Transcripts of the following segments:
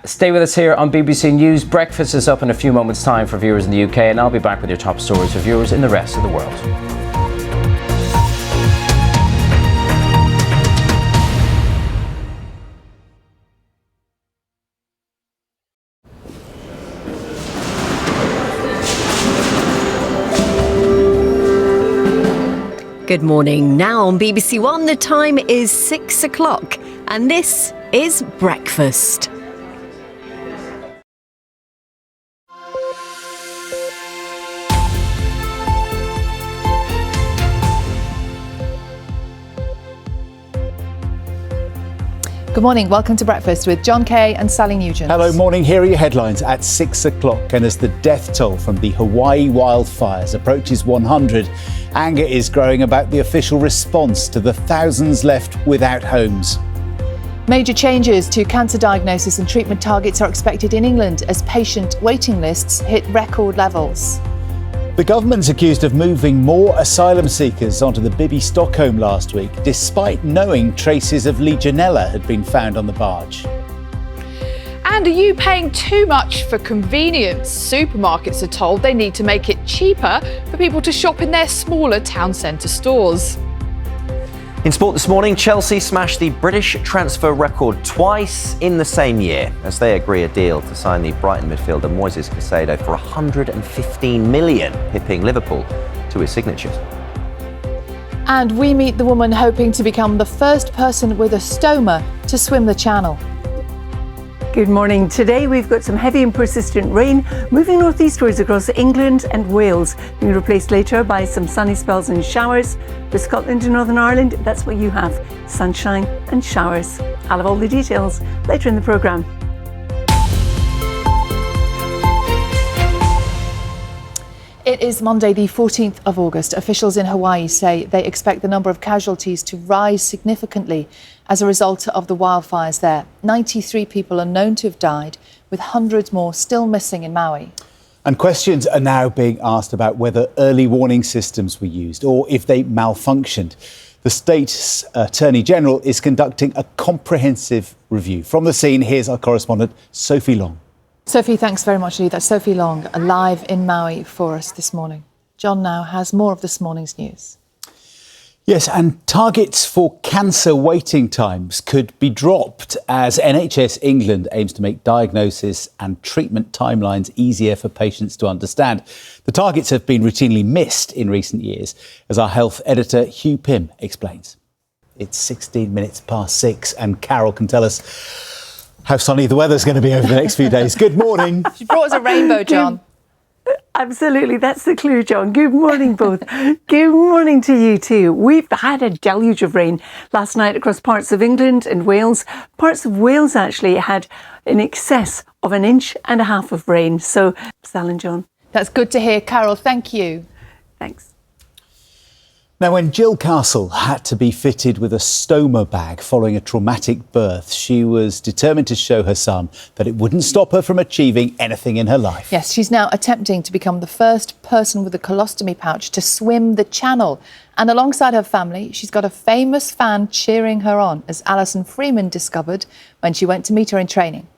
Stay with us here on BBC News. Breakfast is up in a few moments' time for viewers in the UK, and I'll be back with your top stories for viewers in the rest of the world. Good morning. Now on BBC One, the time is 6 o'clock, and this is Breakfast. Good morning. Welcome to Breakfast with John Kay and Sally Nugent. Hello, morning. Here are your headlines at 6 o'clock. And as the death toll from the Hawaii wildfires approaches 100, anger is growing about the official response to the thousands left without homes. Major changes to cancer diagnosis and treatment targets are expected in England as patient waiting lists hit record levels. The government's accused of moving more asylum seekers onto the Bibby Stockholm last week, despite knowing traces of Legionella had been found on the barge. And are you paying too much for convenience? Supermarkets are told they need to make it cheaper for people to shop in their smaller town centre stores. In sport this morning, Chelsea smashed the British transfer record twice in the same year as they agree a deal to sign the Brighton midfielder Moises Caicedo for £115 million, hipping Liverpool to his signatures. And we meet the woman hoping to become the first person with a stoma to swim the channel. Good morning. Today we've got some heavy and persistent rain moving northeastwards across England and Wales, being replaced later by some sunny spells and showers. For Scotland and Northern Ireland, that's what you have, sunshine and showers. I'll have all the details later in the programme. It is Monday, the 14th of August. Officials in Hawaii say they expect the number of casualties to rise significantly as a result of the wildfires there. 93 people are known to have died, with hundreds more still missing in Maui. And questions are now being asked about whether early warning systems were used or if they malfunctioned. The state's Attorney General is conducting a comprehensive review. From the scene, here's our correspondent, Sophie Long. Sophie, thanks very much indeed. That's Sophie Long, live in Maui for us this morning. John now has more of this morning's news. Yes, and targets for cancer waiting times could be dropped as NHS England aims to make diagnosis and treatment timelines easier for patients to understand. The targets have been routinely missed in recent years, as our health editor Hugh Pym explains. It's 16 minutes past 6 and Carol can tell us how sunny the weather's going to be over the next few days. Good morning. She brought us a rainbow, John. Absolutely, that's the clue, John. Good morning, both. Good morning to you too. We've had a deluge of rain last night across parts of England and Wales. Parts of Wales actually had in excess of 1.5 inches of rain. So, Sal and John. That's good to hear, Carol. Thank you. Thanks. Now, when Jill Castle had to be fitted with a stoma bag following a traumatic birth, she was determined to show her son that it wouldn't stop her from achieving anything in her life. Yes, she's now attempting to become the first person with a colostomy pouch to swim the channel. And alongside her family, she's got a famous fan cheering her on, as Alison Freeman discovered when she went to meet her in training.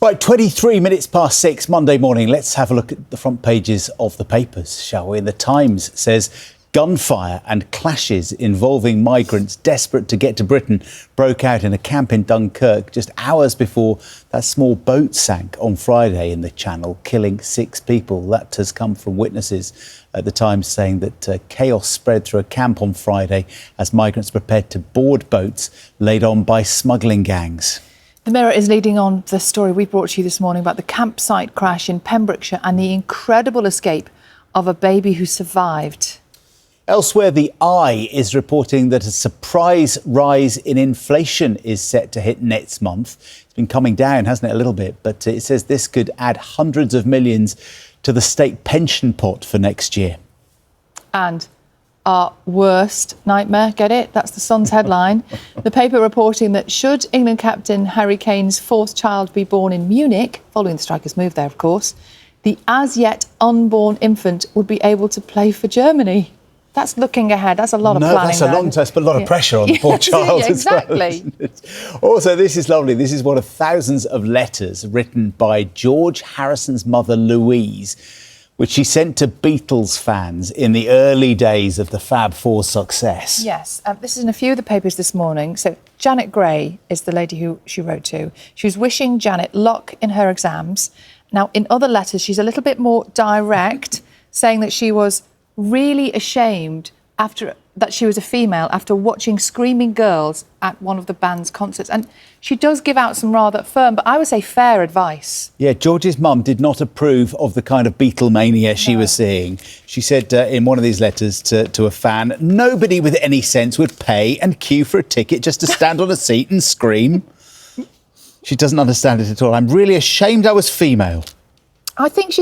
Right, 23 minutes past 6 Monday morning. Let's have a look at the front pages of the papers, shall we? And the Times says gunfire and clashes involving migrants desperate to get to Britain broke out in a camp in Dunkirk just hours before that small boat sank on Friday in the Channel, killing 6 people. That has come from witnesses at the Times saying that chaos spread through a camp on Friday as migrants prepared to board boats laid on by smuggling gangs. The Mirror is leading on the story we brought to you this morning about the campsite crash in Pembrokeshire and the incredible escape of a baby who survived. Elsewhere, the Eye is reporting that a surprise rise in inflation is set to hit next month. It's been coming down, hasn't it, a little bit, but it says this could add hundreds of millions to the state pension pot for next year. And our worst nightmare, get it? That's the Sun's headline. The paper reporting that should England captain Harry Kane's 4th child be born in Munich, following the strikers' move there, of course, the as yet unborn infant would be able to play for Germany. That's looking ahead. That's a lot of planning. No, that's a long test, but a lot of pressure on the poor child. Yeah, exactly. Also, this is lovely. This is one of thousands of letters written by George Harrison's mother, Louise, which she sent to Beatles fans in the early days of the Fab Four's success. Yes, this is in a few of the papers this morning. So Janet Gray is the lady who she wrote to. She was wishing Janet luck in her exams. Now, in other letters, she's a little bit more direct, saying that she was really ashamed that she was a female after watching screaming girls at one of the band's concerts. And she does give out some rather firm, but I would say fair advice. Yeah, George's mum did not approve of the kind of Beatlemania she was seeing. She said in one of these letters to a fan, nobody with any sense would pay and queue for a ticket just to stand on a seat and scream. She doesn't understand it at all. I'm really ashamed I was female. I think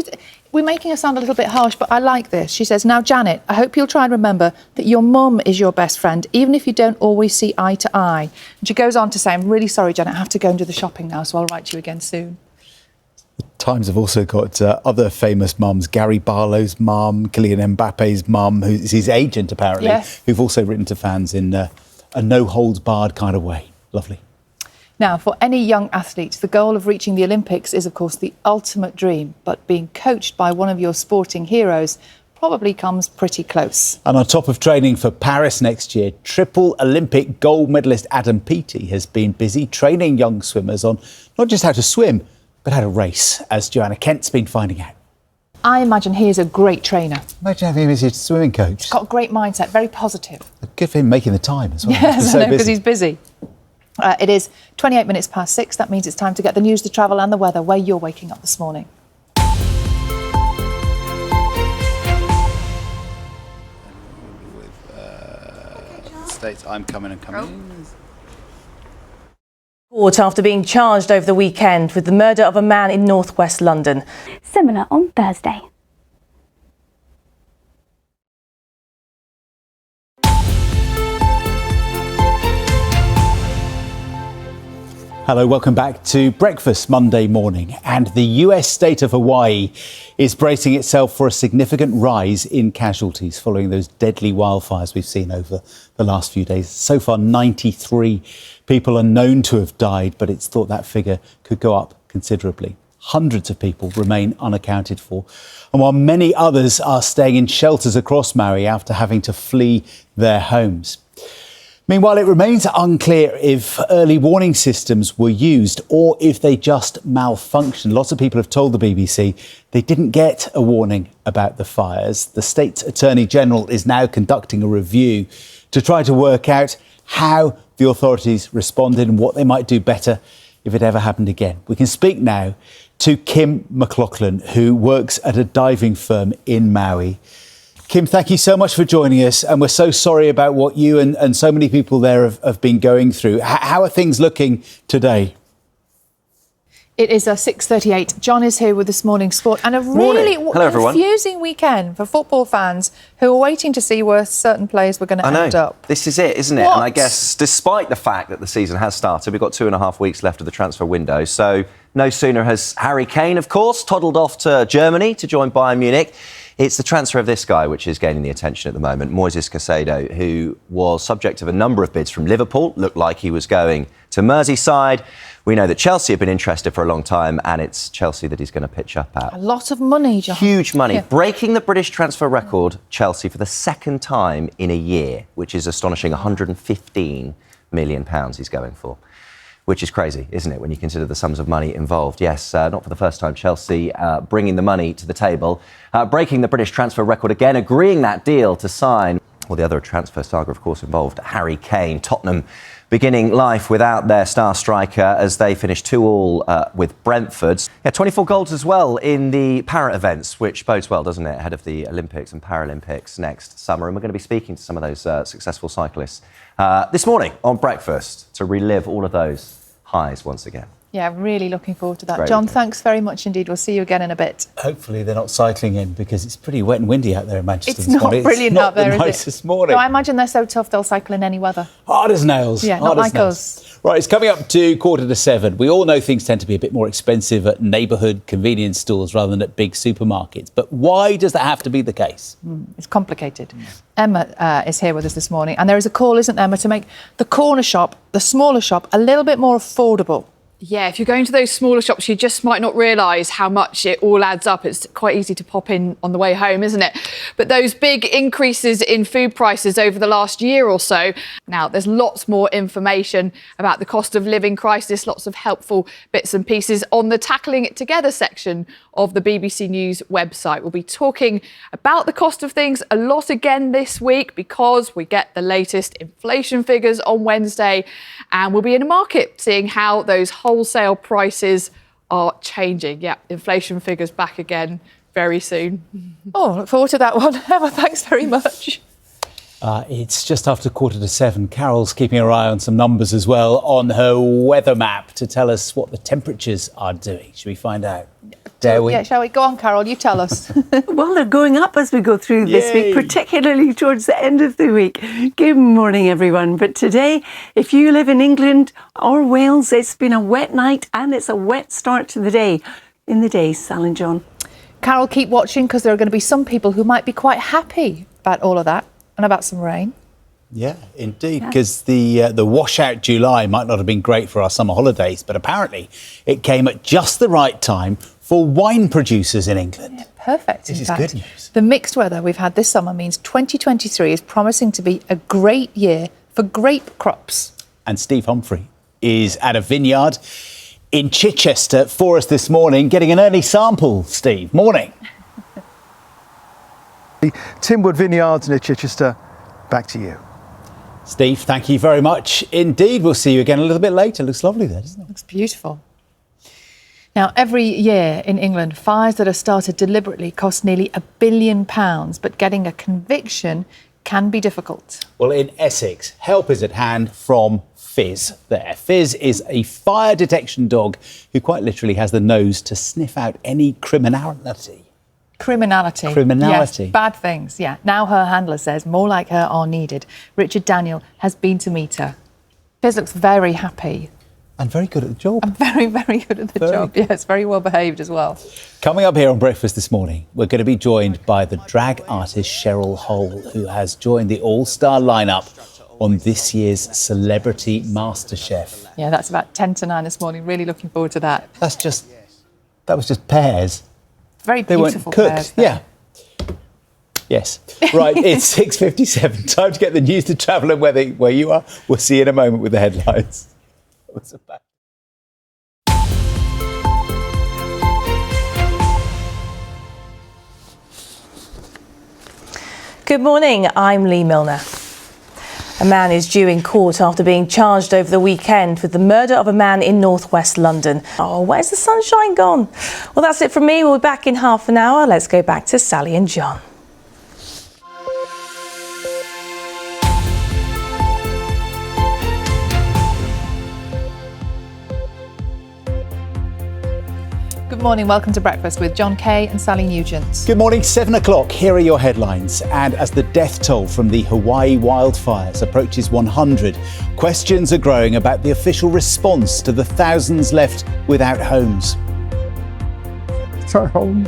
we're making her sound a little bit harsh, but I like this. She says, now, Janet, I hope you'll try and remember that your mum is your best friend, even if you don't always see eye to eye. And she goes on to say, I'm really sorry, Janet, I have to go and do the shopping now, so I'll write to you again soon. The Times have also got other famous mums, Gary Barlow's mum, Kylian Mbappe's mum, who's his agent, apparently, yes, who've also written to fans in a no-holds-barred kind of way. Lovely. Now, for any young athlete, the goal of reaching the Olympics is, of course, the ultimate dream. But being coached by one of your sporting heroes probably comes pretty close. And on top of training for Paris next year, triple Olympic gold medalist Adam Peaty has been busy training young swimmers on not just how to swim, but how to race, as Joanna Kent's been finding out. I imagine he is a great trainer. Imagine having him as your swimming coach. He's got a great mindset, very positive. Good for him making the time as well. Yes, I know, because he's busy. It is 28 minutes past 6. That means it's time to get the news, the travel and the weather where you're waking up this morning. States, I'm coming. Court after being charged over the weekend with the murder of a man in northwest London. Similar on Thursday. Hello, welcome back to Breakfast Monday morning. And the US state of Hawaii is bracing itself for a significant rise in casualties following those deadly wildfires we've seen over the last few days. So far, 93 people are known to have died, but it's thought that figure could go up considerably. Hundreds of people remain unaccounted for. And while many others are staying in shelters across Maui after having to flee their homes. Meanwhile, it remains unclear if early warning systems were used or if they just malfunctioned. Lots of people have told the BBC they didn't get a warning about the fires. The state's Attorney General is now conducting a review to try to work out how the authorities responded and what they might do better if it ever happened again. We can speak now to Kim McLaughlin, who works at a diving firm in Maui. Kim, thank you so much for joining us. And we're so sorry about what you and so many people there have been going through. How are things looking today? It is 6:38. John is here with This Morning Sport and a really confusing weekend for football fans who are waiting to see where certain players were going to end up. This is it, isn't it? And I guess despite the fact that the season has started, we've got 2.5 weeks left of the transfer window. So no sooner has Harry Kane, of course, toddled off to Germany to join Bayern Munich. It's the transfer of this guy which is gaining the attention at the moment, Moises Caicedo, who was subject of a number of bids from Liverpool, looked like he was going to Merseyside. We know that Chelsea have been interested for a long time, and it's Chelsea that he's going to pitch up at. A lot of money, John. Huge money. Breaking the British transfer record, Chelsea, for the second time in a year, which is astonishing. £115 million he's going for. Which is crazy, isn't it, when you consider the sums of money involved? Yes, not for the first time, Chelsea bringing the money to the table, breaking the British transfer record again, agreeing that deal to sign. Well, the other transfer saga, of course, involved Harry Kane. Tottenham beginning life without their star striker as they finished 2-2 with Brentford. 24 goals as well in the para events, which bodes well, doesn't it, ahead of the Olympics and Paralympics next summer. And we're going to be speaking to some of those successful cyclists this morning on Breakfast to relive all of those highs once again. Yeah, really looking forward to that. Great John, weekend. thanks very much indeed. We'll see you again in a bit. Hopefully they're not cycling in because it's pretty wet and windy out there in Manchester It's this not morning. brilliant It's out there, not the is it? nicest morning. No, I imagine they're so tough they'll cycle in any weather. Hard as nails. Yeah, hard not as like nails. us. Right, it's coming up to 6:45. We all know things tend to be a bit more expensive at neighbourhood convenience stores rather than at big supermarkets. But why does that have to be the case? It's complicated. Emma is here with us this morning, and there is a call, isn't there, Emma, to make the corner shop, the smaller shop, a little bit more affordable. Yeah, if you're going to those smaller shops, you just might not realise how much it all adds up. It's quite easy to pop in on the way home, isn't it? But those big increases in food prices over the last year or so. Now, there's lots more information about the cost of living crisis, lots of helpful bits and pieces on the Tackling It Together section of the BBC News website. We'll be talking about the cost of things a lot again this week because we get the latest inflation figures on Wednesday, and we'll be in a market seeing how those wholesale prices are changing. Yeah, inflation figures back again very soon. Oh, look forward to that one. Emma, thanks very much. It's just after 6:45. Carol's keeping her eye on some numbers as well on her weather map to tell us what the temperatures are doing. Should we find out? Dare we? Yeah, shall we? Go on, Carol, you tell us. Well, they're going up as we go through this Yay. week, particularly towards the end of the week. Good morning, everyone. But today, if you live in England or Wales, it's been a wet night and it's a wet start to the day. In the days, Sal and John. Carol, keep watching because there are going to be some people who might be quite happy about all of that and about some rain. Yeah, indeed, because the washout July might not have been great for our summer holidays, but apparently it came at just the right time for wine producers in England. Perfect. This in is fact. good news. The mixed weather we've had this summer means 2023 is promising to be a great year for grape crops. And Steve Humphrey is at a vineyard in Chichester for us this morning, getting an early sample. Steve, morning. Timwood Vineyards near Chichester, back to you. Steve, thank you very much indeed. We'll see you again a little bit later. Looks lovely there, doesn't it? Looks beautiful. Now, every year in England, fires that are started deliberately cost nearly £1 billion, but getting a conviction can be difficult. Well, in Essex, help is at hand from Fizz there. Fizz is a fire detection dog who quite literally has the nose to sniff out any criminality. Criminality. Yes, bad things, yeah. Now her handler says more like her are needed. Richard Daniel has been to meet her. Fizz looks very happy. And very good at the job. And very, very good at the job. Good. Yes, very well behaved as well. Coming up here on Breakfast this morning, we're going to be joined by the drag artist Cheryl Hole, who has joined the all-star lineup on this year's Celebrity MasterChef. Yeah, that's about 10 to 9 this morning. Really looking forward to that. That was just pears. Very They beautiful weren't cooked. pears, though. Yeah. Yes. Right, it's 6:57. Time to get the news, to travel and weather where you are. We'll see you in a moment with the headlines. What's about? Good morning, I'm Lee Milner. A man is due in court after being charged over the weekend with the murder of a man in northwest London. Oh, where's the sunshine gone? Well, that's it from me. We'll be back in half an hour. Let's go back to Sally and John. Good morning, welcome to Breakfast with John Kay and Sally Nugent. Good morning, 7 o'clock. Here are your headlines. And as the death toll from the Hawaii wildfires approaches 100, questions are growing about the official response to the thousands left without homes. It's our home.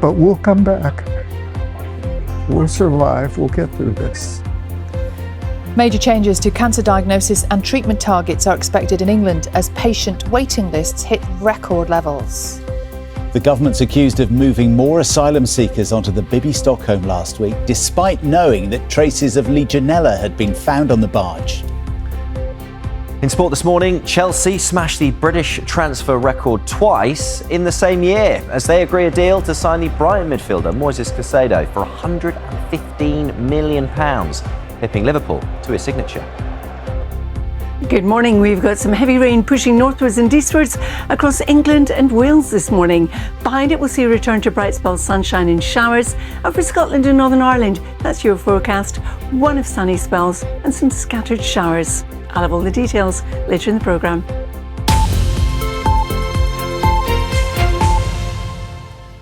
But we'll come back. We'll survive. We'll get through this. Major changes to cancer diagnosis and treatment targets are expected in England as patient waiting lists hit record levels. The government's accused of moving more asylum seekers onto the Bibby Stockholm last week, despite knowing that traces of Legionella had been found on the barge. In sport this morning, Chelsea smashed the British transfer record twice in the same year as they agree a deal to sign the Brighton midfielder Moises Caicedo for £115 million, hipping Liverpool to his signature. Good morning. We've got some heavy rain pushing northwards and eastwards across England and Wales this morning. Behind it, we'll see a return to bright spells, sunshine and showers. And for Scotland and Northern Ireland, that's your forecast. One of sunny spells and some scattered showers. I'll have all the details later in the programme.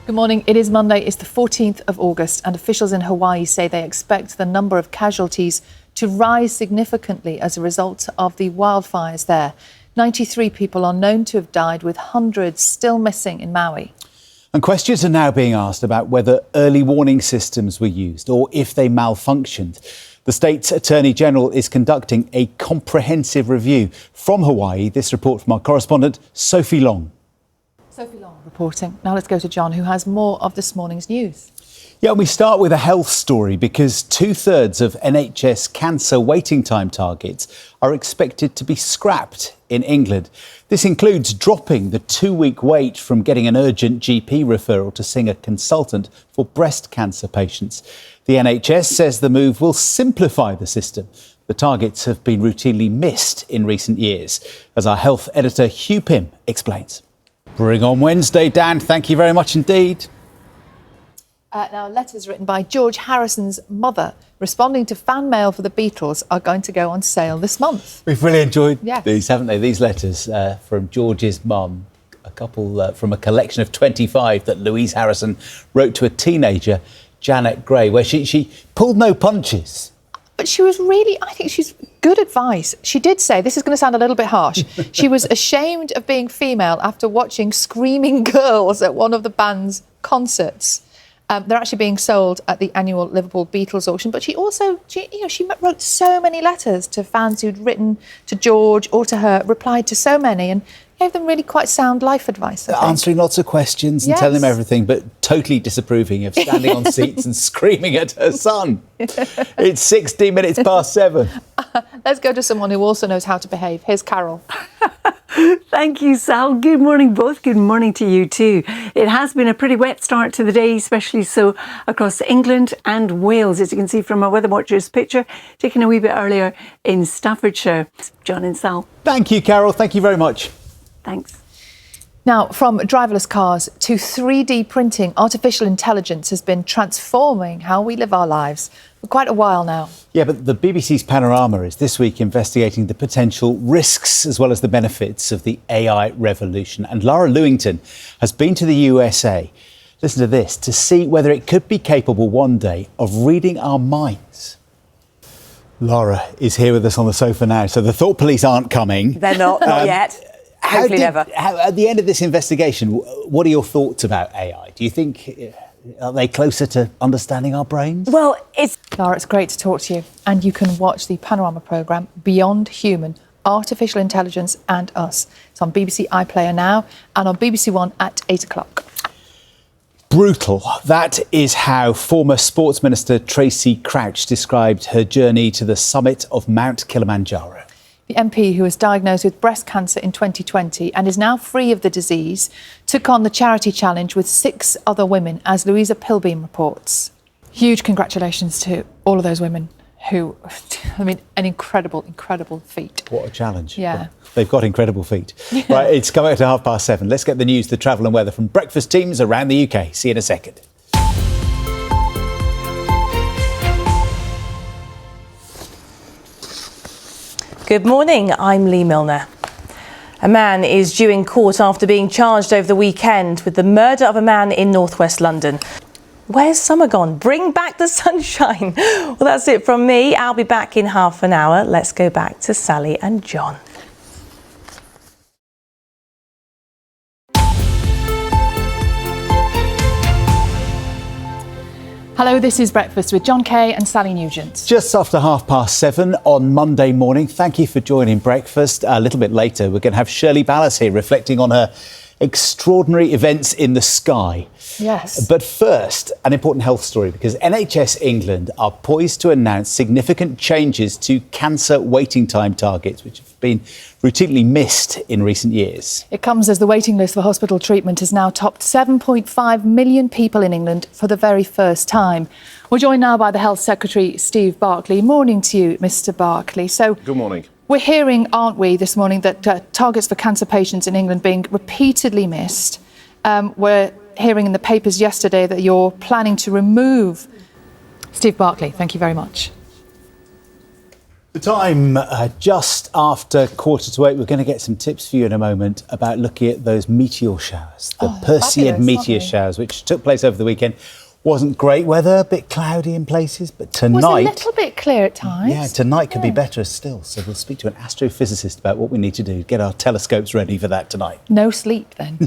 Good morning. It is Monday. It's the 14th of August, and officials in Hawaii say they expect the number of casualties to rise significantly as a result of the wildfires there. 93 people are known to have died, with hundreds still missing in Maui. And questions are now being asked about whether early warning systems were used or if they malfunctioned. The state's Attorney General is conducting a comprehensive review. From Hawaii, this report from our correspondent, Sophie Long. Sophie Long reporting. Now let's go to John, who has more of this morning's news. Yeah, we start with a health story because 2/3 of NHS cancer waiting time targets are expected to be scrapped in England. This includes dropping the 2-week wait from getting an urgent GP referral to seeing a consultant for breast cancer patients. The NHS says the move will simplify the system. The targets have been routinely missed in recent years, as our health editor Hugh Pym explains. Bring on Wednesday, Dan. Thank you very much indeed. Now, letters written by George Harrison's mother responding to fan mail for the Beatles are going to go on sale this month. We've really enjoyed Yeah. these, haven't they? These letters from George's mum, a couple from a collection of 25 that Louise Harrison wrote to a teenager, Janet Gray, where she pulled no punches. But she was really, I think she's good advice. She did say, this is going to sound a little bit harsh, she was ashamed of being female after watching screaming girls at one of the band's concerts. They're actually being sold at the annual Liverpool Beatles auction. But she also, she wrote so many letters to fans who'd written to George or to her, replied to so many, and gave them really quite sound life advice. I think. Answering lots of questions and telling them everything, but totally disapproving of standing on seats and screaming at her son. It's 16 minutes past 7. Let's go to someone who also knows how to behave. Here's Carol. Thank you, Sal. Good morning, both. Good morning to you too. It has been a pretty wet start to the day, especially so across England and Wales, as you can see from our Weather Watcher's picture, taken a wee bit earlier in Staffordshire. John and Sal. Thank you, Carol. Thank you very much. Thanks. Now, from driverless cars to 3D printing, artificial intelligence has been transforming how we live our lives for quite a while now. Yeah, but the BBC's Panorama is this week investigating the potential risks as well as the benefits of the AI revolution. And Lara Lewington has been to the USA, listen to this, to see whether it could be capable one day of reading our minds. Lara is here with us on the sofa now. So the thought police aren't coming. They're not yet. Hopefully never. At the end of this investigation, what are your thoughts about AI? Do you think, are they closer to understanding our brains? Well, Lara, it's great to talk to you. And you can watch the Panorama programme Beyond Human, Artificial Intelligence and Us. It's on BBC iPlayer now and on BBC One at 8 o'clock. Brutal. That is how former Sports Minister Tracy Crouch described her journey to the summit of Mount Kilimanjaro. The MP, who was diagnosed with breast cancer in 2020 and is now free of the disease, took on the charity challenge with 6 other women, as Louisa Pilbeam reports. Huge congratulations to all of those women who, I mean, an incredible, incredible feat. What a challenge. Yeah. Well, they've got incredible feet. Right, it's coming up to 7:30. Let's get the news, the travel and weather from breakfast teams around the UK. See you in a second. Good morning, I'm Lee Milner. A man is due in court after being charged over the weekend with the murder of a man in northwest London. Where's summer gone? Bring back the sunshine. Well, that's it from me. I'll be back in half an hour. Let's go back to Sally and John. Hello, this is Breakfast with John Kay and Sally Nugent. Just after 7:30 on Monday morning. Thank you for joining Breakfast. A little bit later, we're going to have Shirley Ballas here reflecting on her extraordinary events in the sky. Yes. But first, an important health story, because NHS England are poised to announce significant changes to cancer waiting time targets, which have been routinely missed in recent years. It comes as the waiting list for hospital treatment has now topped 7.5 million people in England for the very first time. We're joined now by the Health Secretary, Steve Barclay. Morning to you, Mr. Barclay. So, good morning. We're hearing, aren't we, this morning that targets for cancer patients in England being repeatedly missed. We're hearing in the papers yesterday that you're planning to remove. Steve Barclay, thank you very much. The time just after 8:15. We're going to get some tips for you in a moment about looking at those meteor showers, the Perseid meteor showers, which took place over the weekend. Wasn't great weather, a bit cloudy in places, but tonight... It was a little bit clear at times. Yeah, tonight could be better still. So we'll speak to an astrophysicist about what we need to do, get our telescopes ready for that tonight. No sleep then.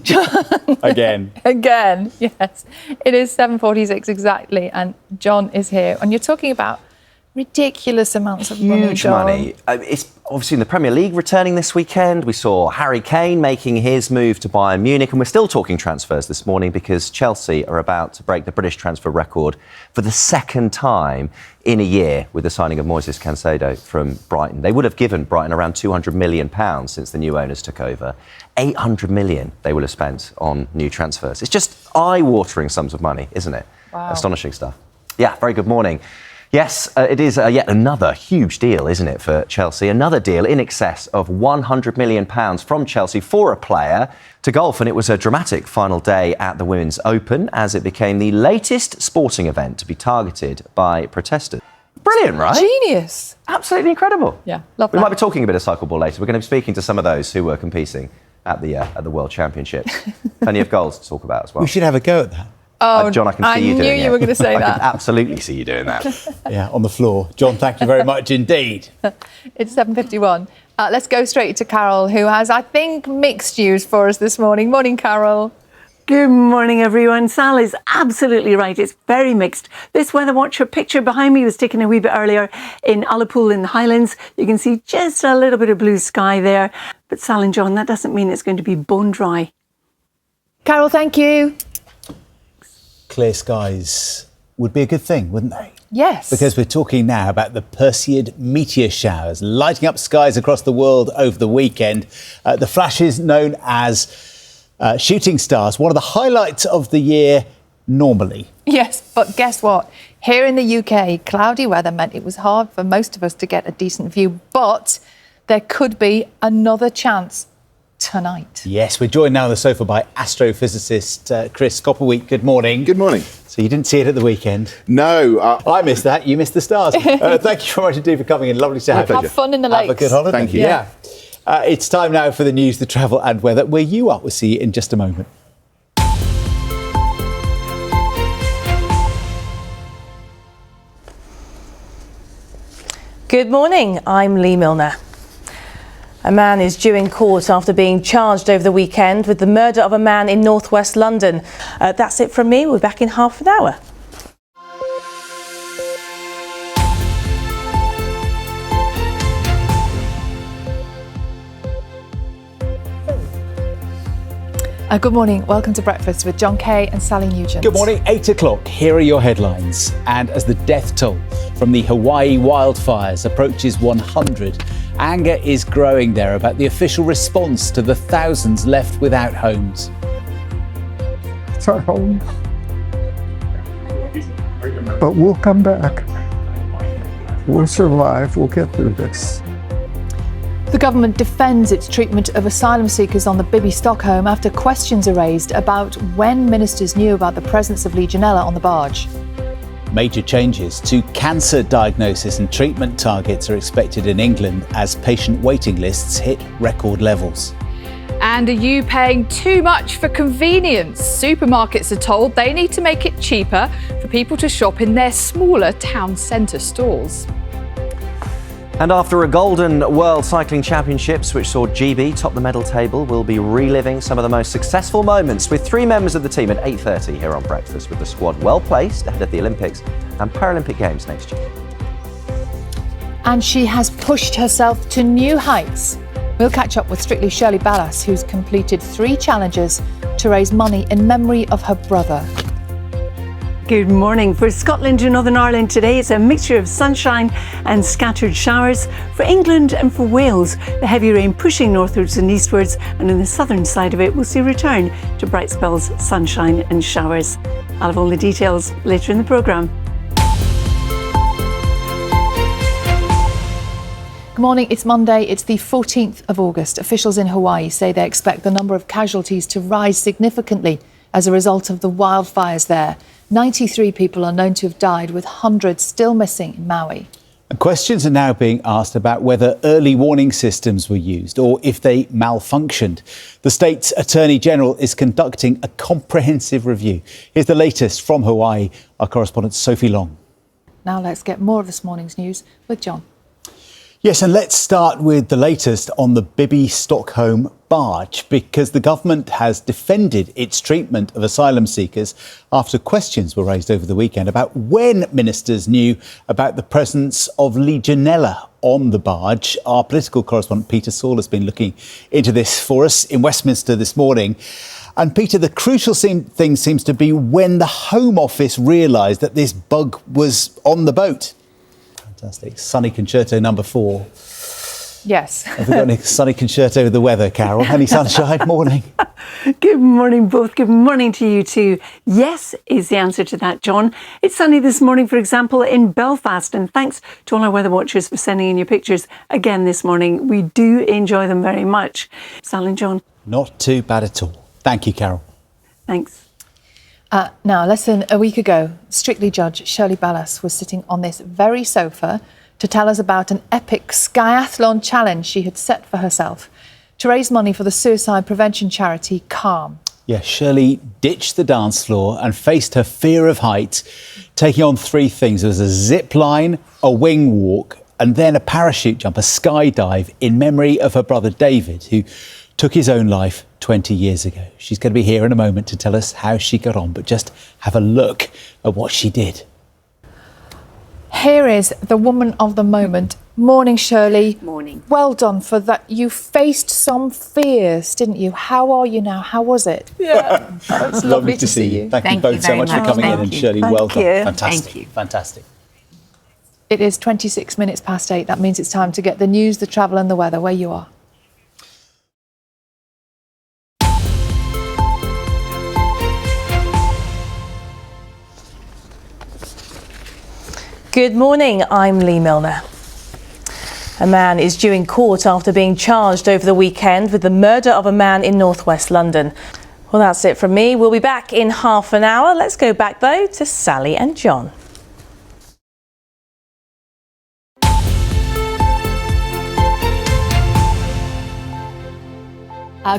Again. Again, yes. It is 7:46 exactly, and John is here. And you're talking about ridiculous amounts of money, Huge John. money. It's obviously in the Premier League returning this weekend. We saw Harry Kane making his move to Bayern Munich, and we're still talking transfers this morning because Chelsea are about to break the British transfer record for the second time in a year with the signing of Moises Caicedo from Brighton. They would have given Brighton around £200 million since the new owners took over. 800 million they will have spent on new transfers. It's just eye-watering sums of money, isn't it? Wow. Astonishing stuff. Yeah, very good morning. Yes, it is yet another huge deal, isn't it, for Chelsea? Another deal in excess of £100 million from Chelsea for a player to golf. And it was a dramatic final day at the Women's Open as it became the latest sporting event to be targeted by protesters. Brilliant, right? Genius. Absolutely incredible. Yeah, love that. We might be talking a bit of cycleball later. We're going to be speaking to some of those who were competing at the World Championship. Plenty of goals to talk about as well. We should have a go at that. Oh, John, I can see you doing it. I knew you were going to say I that. can absolutely see you doing that. Yeah, on the floor. John, thank you very much indeed. It's 7:51. Let's go straight to Carol, who has, I think, mixed news for us this morning. Morning, Carol. Good morning, everyone. Sal is absolutely right. It's very mixed. This weather watcher picture behind me was taken a wee bit earlier in Ullapool in the Highlands. You can see just a little bit of blue sky there. But Sal and John, that doesn't mean it's going to be bone dry. Carol, thank you. Clear skies would be a good thing, wouldn't they? Yes. Because we're talking now about the Perseid meteor showers lighting up skies across the world over the weekend. The flashes known as shooting stars, one of the highlights of the year normally. Yes, but guess what? Here in the UK, cloudy weather meant it was hard for most of us to get a decent view, but there could be another chance tonight. Yes, we're joined now on the sofa by astrophysicist Chris Copperweek. Good morning. Good morning. So you didn't see it at the weekend? No. I missed that. You missed the stars. Thank you very much indeed for coming in. Lovely to have you. Have fun in the lakes. Have a good holiday. Thank you. Yeah. It's time now for the news, the travel and weather, where you are. We'll see you in just a moment. Good morning, I'm Lee Milner. A man is due in court after being charged over the weekend with the murder of a man in northwest London. That's it from me. We're back in half an hour. Good morning. Welcome to Breakfast with John Kay and Sally Nugent. Good morning, 8 o'clock. Here are your headlines. And as the death toll from the Hawaii wildfires approaches 100, anger is growing there about the official response to the thousands left without homes. It's our home. But we'll come back. We'll survive. We'll get through this. The government defends its treatment of asylum seekers on the Bibby Stockholm after questions are raised about when ministers knew about the presence of Legionella on the barge. Major changes to cancer diagnosis and treatment targets are expected in England as patient waiting lists hit record levels. And are you paying too much for convenience? Supermarkets are told they need to make it cheaper for people to shop in their smaller town centre stores. And after a golden World Cycling Championships, which saw GB top the medal table, we'll be reliving some of the most successful moments with three members of the team at 8:30 here on Breakfast, with the squad well placed ahead of the Olympics and Paralympic Games next year. And she has pushed herself to new heights. We'll catch up with Strictly Shirley Ballas, who's completed 3 challenges to raise money in memory of her brother. Good morning. For Scotland and Northern Ireland today, it's a mixture of sunshine and scattered showers. For England and for Wales, the heavy rain pushing northwards and eastwards, and in the southern side of it, we'll see a return to bright spells, sunshine and showers. I'll have all the details later in the programme. Good morning, it's Monday, it's the 14th of August. Officials in Hawaii say they expect the number of casualties to rise significantly as a result of the wildfires there. 93 people are known to have died, with hundreds still missing in Maui. And questions are now being asked about whether early warning systems were used or if they malfunctioned. The state's Attorney General is conducting a comprehensive review. Here's the latest from Hawaii, our correspondent Sophie Long. Now let's get more of this morning's news with John. Yes, and let's start with the latest on the Bibi Stockholm barge, because the government has defended its treatment of asylum seekers after questions were raised over the weekend about when ministers knew about the presence of Legionella on the barge. Our political correspondent Peter Saul has been looking into this for us in Westminster this morning. And Peter, the crucial thing seems to be when the Home Office realised that this bug was on the boat. Fantastic. Sunny Concerto number 4. Yes. Have we got any sunny concerto with the weather, Carol? Any sunshine? Morning. Good morning, both. Good morning to you too. Yes is the answer to that, John. It's sunny this morning, for example, in Belfast. And thanks to all our weather watchers for sending in your pictures again this morning. We do enjoy them very much. Sal and John. Not too bad at all. Thank you, Carol. Thanks. Now, less than a week ago, Strictly judge Shirley Ballas was sitting on this very sofa to tell us about an epic skiathlon challenge she had set for herself to raise money for the suicide prevention charity Calm. Yeah, Shirley ditched the dance floor and faced her fear of heights, taking on 3 things. There was a zip line, a wing walk, and then a parachute jump, a skydive, in memory of her brother David, who took his own life 20 years ago. She's going to be here in a moment to tell us how she got on, but just have a look at what she did. Here is the woman of the moment. Morning, Shirley. Morning. Well done for that. You faced some fears, didn't you? How are you now? How was it? Yeah, it's lovely to see you. Thank you both so much for coming in, and Shirley, well done. Fantastic. Thank you. Fantastic. It is 26 minutes past 8. That means it's time to get the news, the travel and the weather where you are. Good morning, I'm Lee Milner. A man is due in court after being charged over the weekend with the murder of a man in northwest London. Well, that's it from me. We'll be back in half an hour. Let's go back, though, to Sally and John.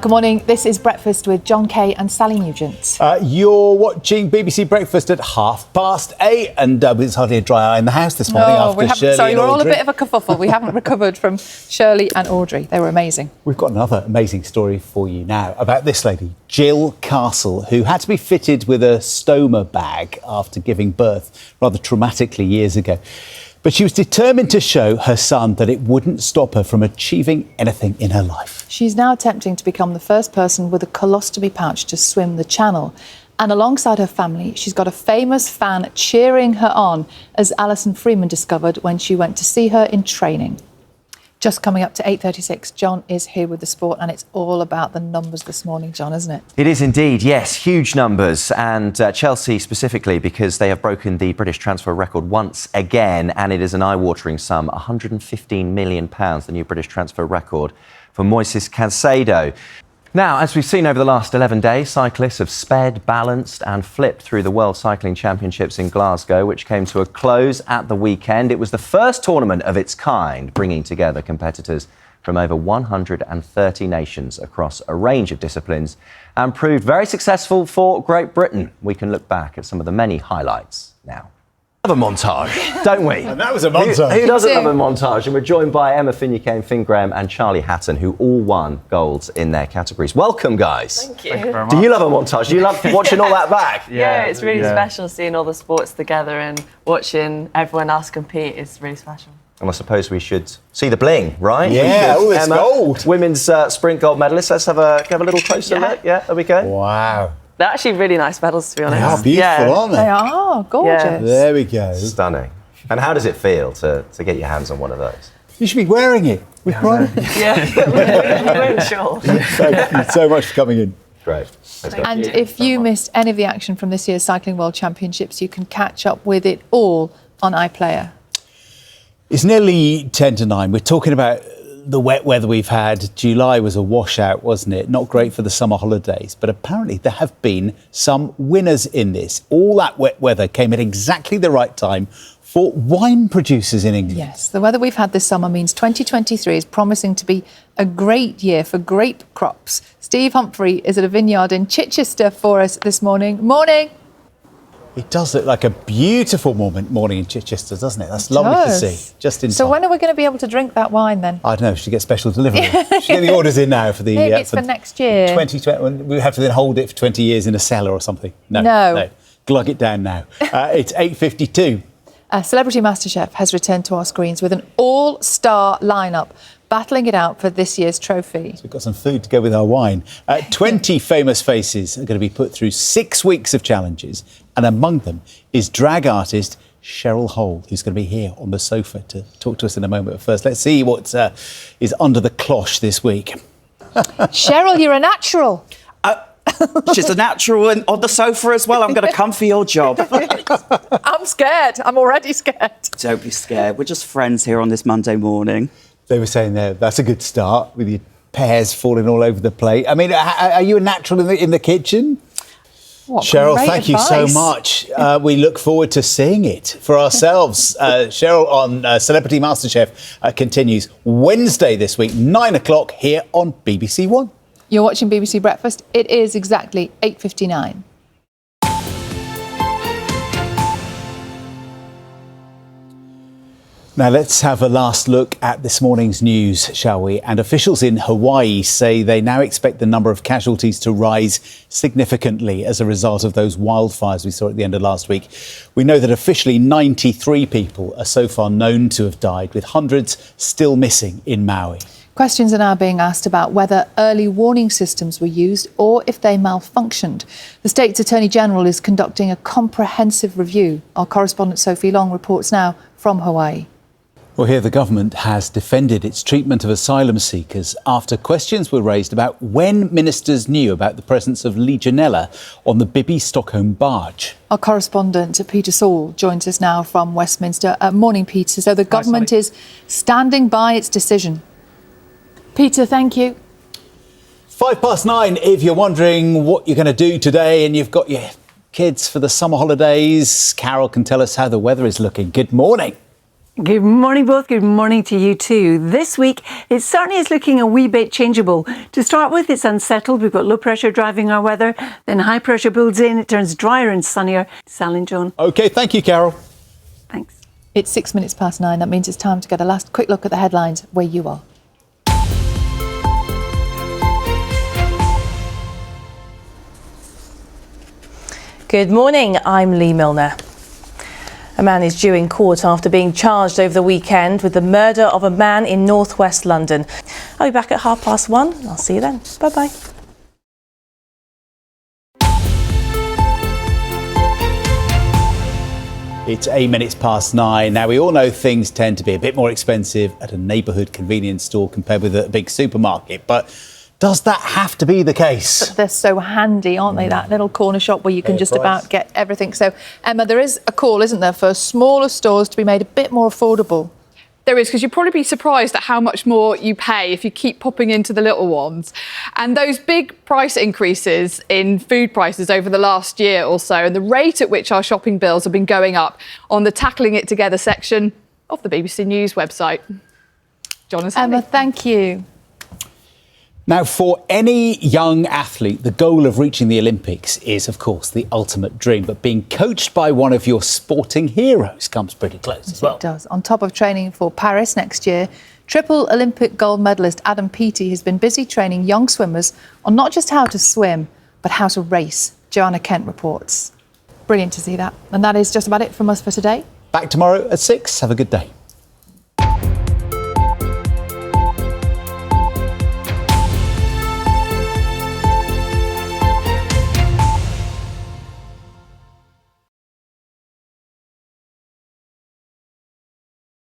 Good morning. This is Breakfast with John Kay and Sally Nugent. You're watching BBC Breakfast at 8:30, and there's hardly a dry eye in the house this morning after Shirley sorry, and we're all a Audrey. bit of a kerfuffle. We haven't recovered from Shirley and Audrey. They were amazing. We've got another amazing story for you now about this lady, Jill Castle, who had to be fitted with a stoma bag after giving birth rather traumatically years ago. But she was determined to show her son that it wouldn't stop her from achieving anything in her life. She's now attempting to become the first person with a colostomy pouch to swim the Channel. And alongside her family, she's got a famous fan cheering her on, as Alison Freeman discovered when she went to see her in training. Just coming up to 8:36, John is here with the sport, and it's all about the numbers this morning, John, isn't it? It is indeed, yes, huge numbers, and Chelsea specifically, because they have broken the British transfer record once again, and it is an eye-watering sum, £115 million, the new British transfer record for Moises Caicedo. Now, as we've seen over the last 11 days, cyclists have sped, balanced and flipped through the World Cycling Championships in Glasgow, which came to a close at the weekend. It was the first tournament of its kind, bringing together competitors from over 130 nations across a range of disciplines, and proved very successful for Great Britain. We can look back at some of the many highlights now. Love a montage, don't we? And that was a montage. Who doesn't love a montage? And we're joined by Emma Finucane, Finn Graham and Charlie Hatton, who all won golds in their categories. Welcome, guys. Thank you. Very much. Do you love a montage? Do you love watching all that back? Yeah, it's really special seeing all the sports together and watching everyone else compete. It's really special. And I suppose we should see the bling, right? Yeah, oh, it's Emma, gold. Women's sprint gold medalist. Let's have a little closer look. Yeah, there we go. Wow. They're actually really nice medals, to be honest. They are beautiful, aren't they? They are gorgeous. Yeah. There we go. Stunning. And how does it feel to get your hands on one of those? You should be wearing it. Yeah, we weren't sure. Thank you so much for coming in. Great. Let's go. And if you missed any of the action from this year's Cycling World Championships, you can catch up with it all on iPlayer. It's nearly 10 to 9. We're talking about the wet weather we've had. July was a washout, wasn't it? Not great for the summer holidays, but apparently there have been some winners in this. All that wet weather came at exactly the right time for wine producers in England. Yes, the weather we've had this summer means 2023 is promising to be a great year for grape crops. Steve Humphrey is at a vineyard in Chichester for us this morning. Morning. It does look like a beautiful morning in Chichester, doesn't it? That's lovely to see. Just in time. So when are we going to be able to drink that wine then? I don't know. Should get special delivery. Should get the orders in now for the. Maybe it's for next year. 2020. We have to then hold it for 20 years in a cellar or something. No. Glug it down now. It's 8:52. Celebrity MasterChef has returned to our screens with an all-star lineup, battling it out for this year's trophy. So we've got some food to go with our wine. 20 famous faces are going to be put through 6 weeks of challenges, and among them is drag artist Cheryl Hole, who's going to be here on the sofa to talk to us in a moment. But first, let's see what is under the cloche this week. Cheryl, you're a natural. She's a natural and on the sofa as well. I'm going to come for your job. I'm scared. I'm already scared. Don't be scared. We're just friends here on this Monday morning. They were saying there, that's a good start with your pears falling all over the plate. I mean, are you a natural in the kitchen? What Cheryl, great thank you so much. We look forward to seeing it for ourselves. Cheryl on Celebrity MasterChef continues Wednesday this week, 9 o'clock here on BBC One. You're watching BBC Breakfast. It is exactly 8:59. Now let's have a last look at this morning's news, shall we? And officials in Hawaii say they now expect the number of casualties to rise significantly as a result of those wildfires we saw at the end of last week. We know that officially 93 people are so far known to have died, with hundreds still missing in Maui. Questions are now being asked about whether early warning systems were used or if they malfunctioned. The state's Attorney General is conducting a comprehensive review. Our correspondent Sophie Long reports now from Hawaii. Well, here the government has defended its treatment of asylum seekers after questions were raised about when ministers knew about the presence of Legionella on the Bibi Stockholm barge. Our correspondent Peter Saul joins us now from Westminster. Morning, Peter. So the government is standing by its decision. Peter, thank you. 9:05. If you're wondering what you're going to do today and you've got your kids for the summer holidays, Carol can tell us how the weather is looking. Good morning. Good morning, both. Good morning to you too. This week, it certainly is looking a wee bit changeable. To start with, it's unsettled. We've got low pressure driving our weather. Then high pressure builds in. It turns drier and sunnier. Sal and John. OK, thank you, Carol. Thanks. It's 9:06. That means it's time to get a last quick look at the headlines where you are. Good morning, I'm Lee Milner. A man is due in court after being charged over the weekend with the murder of a man in northwest London. I'll be back at 1:30. I'll see you then. Bye-bye. It's 9:08. Now, we all know things tend to be a bit more expensive at a neighbourhood convenience store compared with a big supermarket, but does that have to be the case? But they're so handy, aren't they? That little corner shop where you can just about get everything. So, Emma, there is a call, isn't there, for smaller stores to be made a bit more affordable? There is, because you'd probably be surprised at how much more you pay if you keep popping into the little ones. And those big price increases in food prices over the last year or so, and the rate at which our shopping bills have been going up on the Tackling It Together section of the BBC News website. Emma, thank you. Now, for any young athlete, the goal of reaching the Olympics is, of course, the ultimate dream. But being coached by one of your sporting heroes comes pretty close as well. It does. On top of training for Paris next year, triple Olympic gold medalist Adam Peaty has been busy training young swimmers on not just how to swim, but how to race. Joanna Kent reports. Brilliant to see that. And that is just about it from us for today. Back tomorrow at 6. Have a good day.